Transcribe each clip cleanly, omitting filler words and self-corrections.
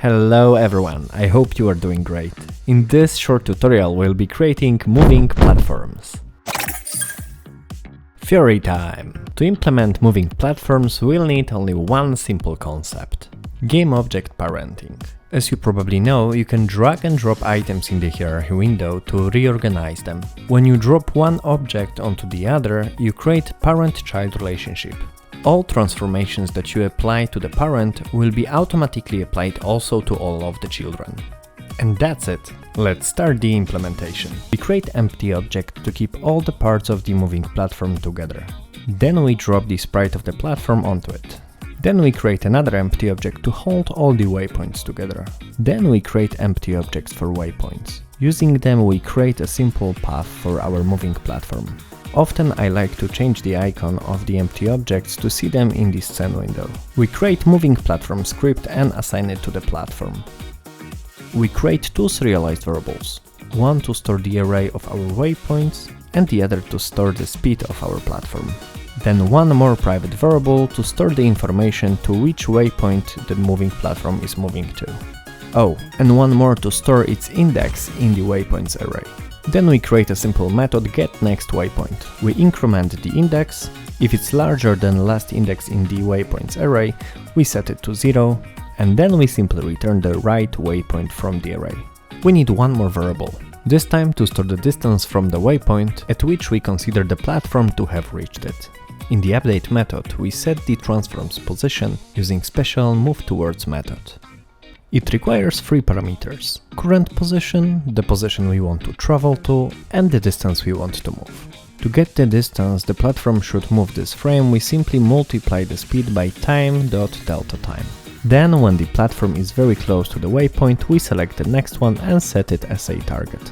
Hello everyone, I hope you are doing great. In this short tutorial we'll be creating moving platforms. Theory time! To implement moving platforms we'll need only one simple concept. Game object parenting. As you probably know, you can drag and drop items in the hierarchy window to reorganize them. When you drop one object onto the other, you create parent-child relationship. All transformations that you apply to the parent will be automatically applied also to all of the children. And that's it. Let's start the implementation. We create empty object to keep all the parts of the moving platform together. Then we drop the sprite of the platform onto it. Then we create another empty object to hold all the waypoints together. Then we create empty objects for waypoints. Using them we create a simple path for our moving platform. Often I like to change the icon of the empty objects to see them in this scene window. We create moving platform script and assign it to the platform. We create two serialized variables, one to store the array of our waypoints and the other to store the speed of our platform. Then one more private variable to store the information to which waypoint the moving platform is moving to. Oh, and one more to store its index in the waypoints array. Then we create a simple method getNextWaypoint. We increment the index. If it's larger than last index in the waypoints array, we set it to 0, and then we simply return the right waypoint from the array. We need one more variable, this time to store the distance from the waypoint at which we consider the platform to have reached it. In the update method, we set the transform's position using special moveTowards method. It requires three parameters: current position, the position we want to travel to, and the distance we want to move. To get the distance the platform should move this frame, we simply multiply the speed by time.delta_time. Then, when the platform is very close to the waypoint, we select the next one and set it as a target.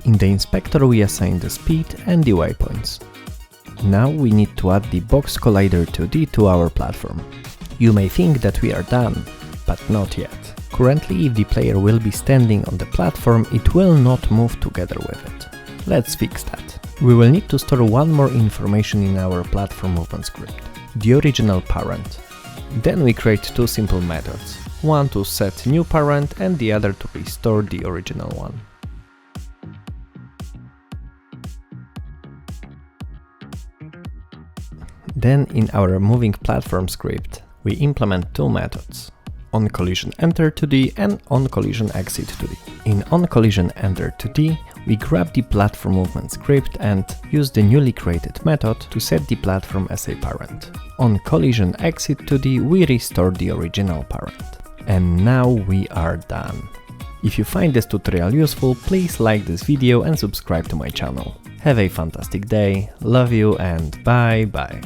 In the inspector we assign the speed and the waypoints. Now we need to add the box collider 2D to our platform. You may think that we are done, but not yet. Currently, if the player will be standing on the platform, it will not move together with it. Let's fix that. We will need to store one more information in our platform movement script, the original parent. Then we create two simple methods, one to set new parent and the other to restore the original one. Then in our moving platform script, we implement two methods, onCollisionEnter2D and onCollisionExit2D. In onCollisionEnter2D, we grab the platform movement script and use the newly created method to set the platform as a parent. On CollisionExit2D, we restore the original parent. And now we are done. If you find this tutorial useful, please like this video and subscribe to my channel. Have a fantastic day, love you and bye bye.